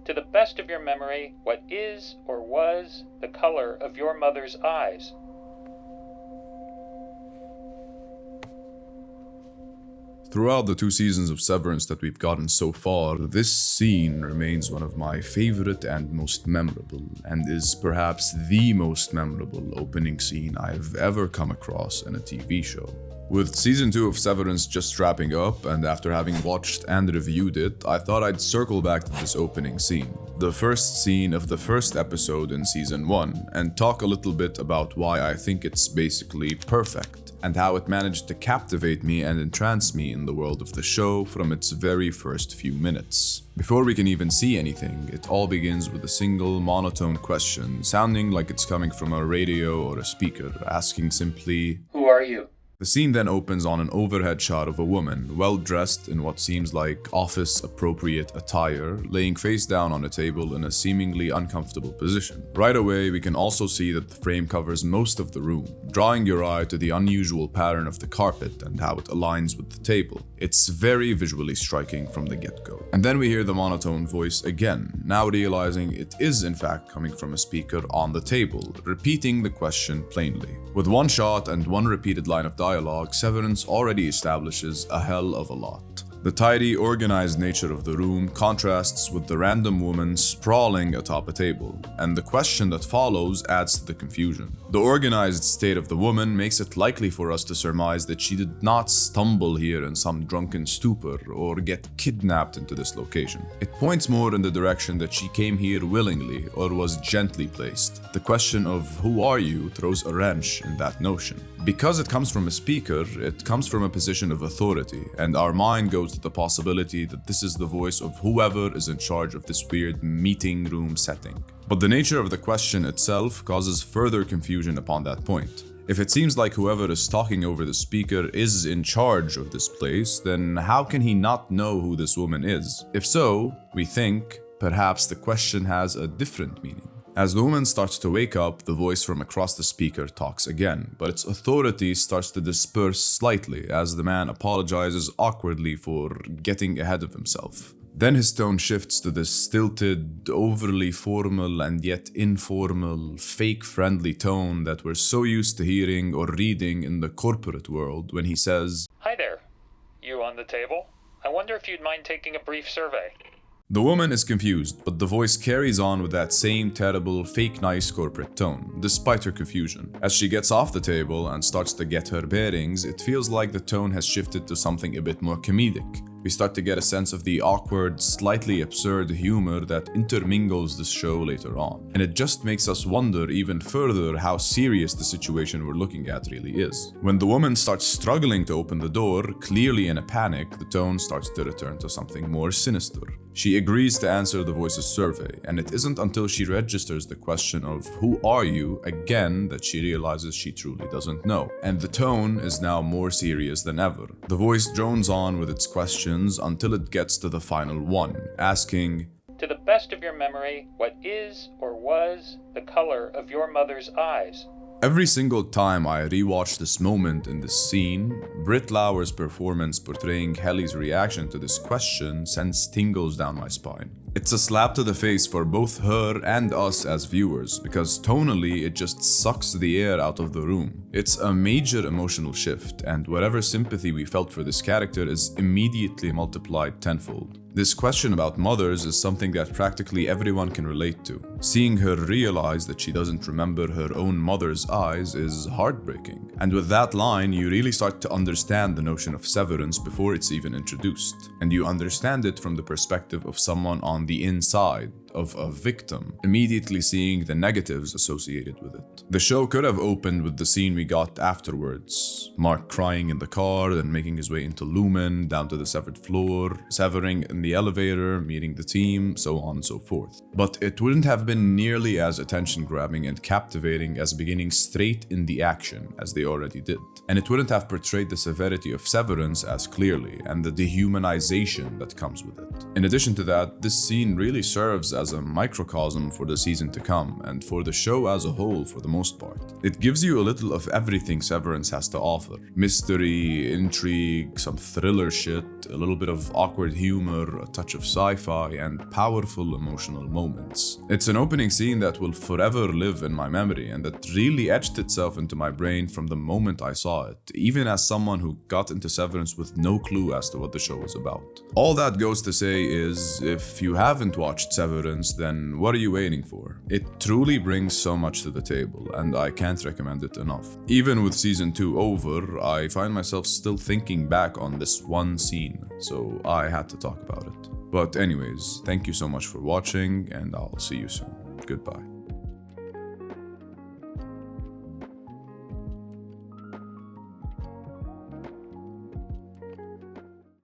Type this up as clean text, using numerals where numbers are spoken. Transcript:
To the best of your memory, what is or was the color of your mother's eyes? Throughout the 2 seasons of Severance that we've gotten so far, this scene remains one of my favorite and most memorable, and is perhaps the most memorable opening scene I've ever come across in a TV show. With season 2 of Severance just wrapping up, and after having watched and reviewed it, I thought I'd circle back to this opening scene, the first scene of the first episode in season 1, and talk a little bit about why I think it's basically perfect, and how it managed to captivate me and entrance me in the world of the show from its very first few minutes. Before we can even see anything, it all begins with a single monotone question, sounding like it's coming from a radio or a speaker, asking simply, "Who are you?" The scene then opens on an overhead shot of a woman, well dressed in what seems like office-appropriate attire, laying face down on a table in a seemingly uncomfortable position. Right away, we can also see that the frame covers most of the room, drawing your eye to the unusual pattern of the carpet and how it aligns with the table. It's very visually striking from the get-go. And then we hear the monotone voice again, now realizing it is in fact coming from a speaker on the table, repeating the question plainly. With one shot and one repeated line of dialogue, Severance already establishes a hell of a lot. The tidy, organized nature of the room contrasts with the random woman sprawling atop a table, and the question that follows adds to the confusion. The organized state of the woman makes it likely for us to surmise that she did not stumble here in some drunken stupor or get kidnapped into this location. It points more in the direction that she came here willingly or was gently placed. The question of "who are you?" throws a wrench in that notion. Because it comes from a speaker, it comes from a position of authority, and our mind goes to the possibility that this is the voice of whoever is in charge of this weird meeting room setting. But the nature of the question itself causes further confusion upon that point. If it seems like whoever is talking over the speaker is in charge of this place, then how can he not know who this woman is? If so, we think perhaps the question has a different meaning. As the woman starts to wake up, the voice from across the speaker talks again, but its authority starts to disperse slightly as the man apologizes awkwardly for getting ahead of himself. Then his tone shifts to this stilted, overly formal and yet informal, fake-friendly tone that we're so used to hearing or reading in the corporate world when he says, "Hi there. You on the table? I wonder if you'd mind taking a brief survey." The woman is confused, but the voice carries on with that same terrible, fake nice corporate tone, despite her confusion. As she gets off the table and starts to get her bearings, it feels like the tone has shifted to something a bit more comedic. We start to get a sense of the awkward, slightly absurd humor that intermingles this show later on. And it just makes us wonder even further how serious the situation we're looking at really is. When the woman starts struggling to open the door, clearly in a panic, the tone starts to return to something more sinister. She agrees to answer the voice's survey, and it isn't until she registers the question of "who are you?" again that she realizes she truly doesn't know. And the tone is now more serious than ever. The voice drones on with its questions until it gets to the final one, asking, "To the best of your memory, what is or was the color of your mother's eyes?" Every single time I rewatch this moment in this scene, Britt Lower's performance portraying Helly's reaction to this question sends tingles down my spine. It's a slap to the face for both her and us as viewers, because tonally it just sucks the air out of the room. It's a major emotional shift, and whatever sympathy we felt for this character is immediately multiplied tenfold. This question about mothers is something that practically everyone can relate to. Seeing her realize that she doesn't remember her own mother's eyes is heartbreaking. And with that line, you really start to understand the notion of severance before it's even introduced. And you understand it from the perspective of someone on the inside, of a victim, immediately seeing the negatives associated with it. The show could have opened with the scene we got afterwards, Mark crying in the car, then making his way into Lumon, down to the severed floor, severing in the elevator, meeting the team, so on and so forth. But it wouldn't have been nearly as attention-grabbing and captivating as beginning straight in the action as they already did. And it wouldn't have portrayed the severity of severance as clearly, and the dehumanization that comes with it. In addition to that, this scene really serves as as a microcosm for the season to come, and for the show as a whole for the most part. It gives you a little of everything Severance has to offer. Mystery, intrigue, some thriller shit, a little bit of awkward humor, a touch of sci-fi, and powerful emotional moments. It's an opening scene that will forever live in my memory, and that really etched itself into my brain from the moment I saw it, even as someone who got into Severance with no clue as to what the show was about. All that goes to say is, if you haven't watched Severance, then what are you waiting for? It truly brings so much to the table, and I can't recommend it enough. Even with season 2 over, I find myself still thinking back on this one scene, so I had to talk about it. But anyways, thank you so much for watching, and I'll see you soon. Goodbye.